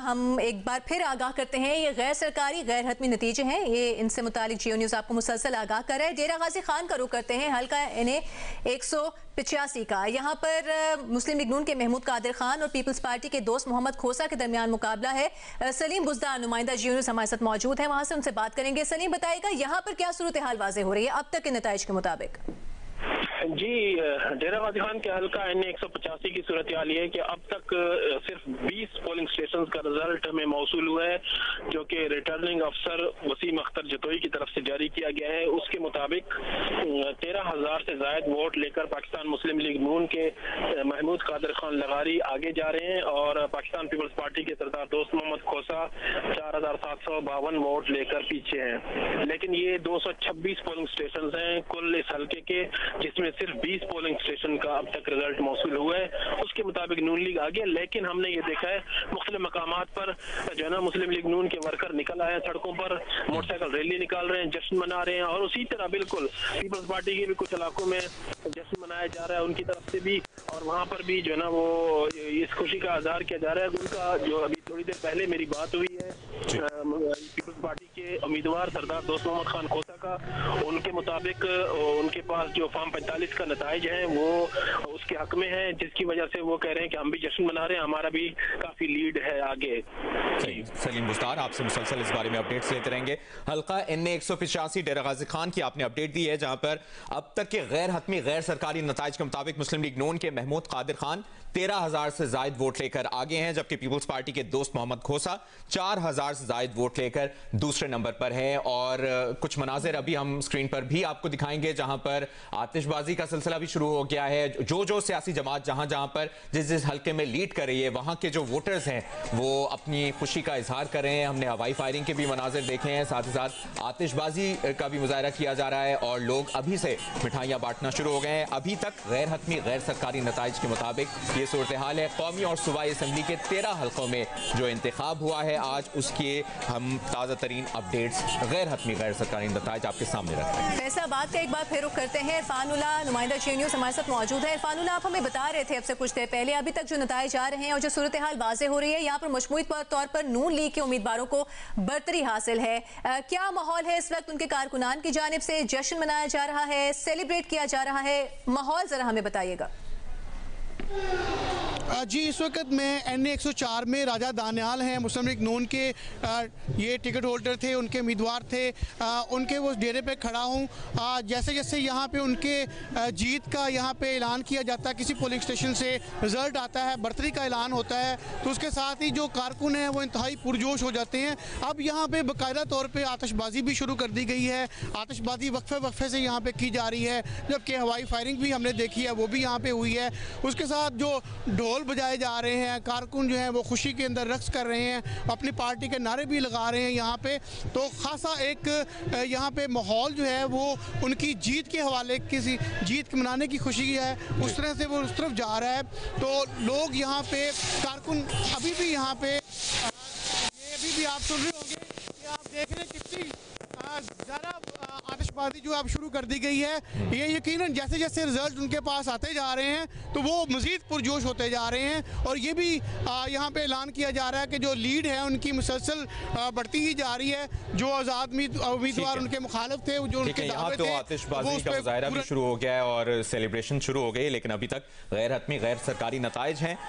हम एक बार फिर आगाह करते हैं, ये गैर सरकारी गैर हतमी नतीजे हैं। ये इनसे मुतालिक जियो न्यूज़ आपको मुसलसल आगाह कर रहा है। डेरा गाजी खान का रुख करते हैं, हल्का NA 185 का। यहाँ पर मुस्लिम लीग नून के महमूद कादिर खान और पीपल्स पार्टी के दोस्त मोहम्मद खोसा के दरमियान मुकाबला है। सलीम बुज़दार नुमाइंदा जियो न्यूज़ हमारे साथ मौजूद है, वहाँ से उनसे बात करेंगे। सलीम, बताइएगा यहाँ पर क्या सूरत हाल वाज़ेह हो रही है अब तक के नताइज के मुताबिक? जी, डेरा गाजी खान के हल्का NA 185 की सूरत हाल ये है कि अब तक सिर्फ 20 पोलिंग स्टेशन का रिजल्ट हमें मौसूल हुआ है, जो कि रिटर्निंग अफसर वसीम अख्तर जतोई की तरफ से जारी किया गया है। उसके मुताबिक 13,000 से ज्यादा वोट लेकर पाकिस्तान मुस्लिम लीग नून के महमूद कादिर खान लगारी आगे जा रहे हैं और पाकिस्तान पीपल्स पार्टी के सरदार दोस्त मोहम्मद खोसा 4,752 वोट लेकर पीछे हैं। लेकिन ये 226 पोलिंग स्टेशन हैं कुल इस हल्के के, जिसमें सिर्फ 20 पोलिंग स्टेशन का अब तक रिजल्ट मौसूल हुआ है। उसके मुताबिक नून लीग आगे, लेकिन हमने ये देखा है मुख्तलिफ मकामात पर जो है ना मुस्लिम लीग नून के वर्कर निकल आए हैं सड़कों पर, मोटरसाइकिल रैली निकाल रहे हैं, जश्न मना रहे हैं। और उसी तरह बिल्कुल पीपल्स पार्टी के भी कुछ इलाकों में जश्न मनाया जा रहा है उनकी तरफ से भी, और वहाँ पर भी जो है ना वो इस खुशी का इजहार किया जा रहा है। उनका जो अभी थोड़ी देर पहले मेरी बात हुई है पीपल्स पार्टी के उम्मीदवार सरदार दोस्त मोहम्मद खान खोसा का, उनके मुताबिक उनके पास जो फॉर्म 45 का नताइज है वो उसके हक में है, जिसकी वजह से वो कह रहे हैं कि हम भी जश्न मना रहे हैं, हमारा भी काफी लीड है आगे। सलीम बुज़दार, आपसे मुसलसल इस बारे में अपडेट्स लेते रहेंगे। हल्का NA 185 डेरा गाजी खान की आपने अपडेट दी है, जहां पर अब तक के गैर हतमी गैर सरकारी नताइज के मुताबिक मुस्लिम लीग नून के महमूद कादिर खान 13,000 से ज्यादा वोट लेकर आगे हैं, जबकि पीपल्स पार्टी के दोस्त मोहम्मद खोसा 4,000 से ज्यादा वोट लेकर दूसरे नंबर पर है। और कुछ मनाजिर अभी हम स्क्रीन पर भी आपको दिखाएंगे, जहां पर आतिशबाजी का सिलसिला भी शुरू हो गया है। जो सियासी जमात जहां जहां पर जिस हल्के में लीड कर रही है, वहां के जो वोटर्स हैं वो अपनी खुशी का इजहार कर रहे हैं। हमने हवाई फायरिंग के भी मनाजिर देखे हैं, साथ ही साथ आतिशबाजी का भी मुजाहरा किया जा रहा है और लोग अभी से मिठाइयां बांटना शुरू हो गए हैं। अभी तक गैर हतमी गैर सरकारी नताइज के मुताबिक ये सूरत हाल है। कौमी और सूबाई असम्बली के 13 हल्कों में जो इंतखाब हुआ है आज, उसके हम ताज़ा तरीन अपडेट्स गैर हतमी गैर सरकारी नताइज आपके सामने रखते हैं। फैसलाबाद का एक बार फिर रुख करते हैं। इरफानुल्लाह नुमाइंदा जियो न्यूज़ हमारे साथ मौजूद है। इरफानुल्लाह, आप हमें बता रहे थे अब से कुछ देर पहले अभी तक जो नताइज आ रहे हैं और जो सूरत हाल वाज़ेह हो रही है, यहाँ पर मजमूई तौर पर नून लीग के उम्मीदवारों को बरतरी हासिल है। क्या माहौल है इस वक्त? उनके कारकुनान की जानिब से जश्न मनाया जा रहा है, सेलिब्रेट किया जा रहा है, माहौल जरा हमें बताइएगा। जी, इस वक्त मैं NA 104 में राजा दानियाल हैं, मुस्लिम लीग नून के ये टिकट होल्डर थे, उनके उम्मीदवार थे, उनके वो डेरे पे खड़ा हूँ। जैसे जैसे यहाँ पे उनके जीत का यहाँ पे ऐलान किया जाता है, किसी पोलिंग स्टेशन से रिज़ल्ट आता है, बरतरी का ऐलान होता है, तो उसके साथ ही जो कारकुन हैं वो इंतहाई पुरजोश हो जाते हैं। अब यहाँ पे बाकायदा तौर पर आतिशबाजी भी शुरू कर दी गई है। आतिशबाजी वक्फे से यहाँ पर की जा रही है, जबकि हवाई फायरिंग भी हमने देखी है, वो भी यहाँ पर हुई है। उसके साथ जो ढोल बजाए जा रहे हैं, कारकुन जो हैं वो खुशी के अंदर रक्स कर रहे हैं, अपनी पार्टी के नारे भी लगा रहे हैं यहाँ पे। तो खासा एक यहाँ पे माहौल जो है वो उनकी जीत के हवाले, किसी जीत के मनाने की खुशी है, उस तरह से वो उस तरफ जा रहा है। तो लोग यहाँ पे कारकुन अभी भी यहाँ पे ये अभी भी आप सुन रहे होंगे कि आप देख रहे हैं कितनी ज़्यादा आतिशबाजी जो अब शुरू कर दी गई है। ये यकीनन जैसे जैसे रिजल्ट उनके पास आते जा रहे हैं तो वो मज़ीद पुरजोश होते जा रहे हैं। और ये भी यहाँ पे ऐलान किया जा रहा है कि जो लीड है उनकी मुसलसल बढ़ती ही जा रही है। जो आज़ाद उम्मीदवार उनके मुखालिफ थे, जो उनके दावे थे, आतिशबाजी का मुजाहरा भी शुरू हो गया है और सेलिब्रेशन शुरू हो गई, लेकिन अभी तक गैर हतमी गैर सरकारी नताइज हैं।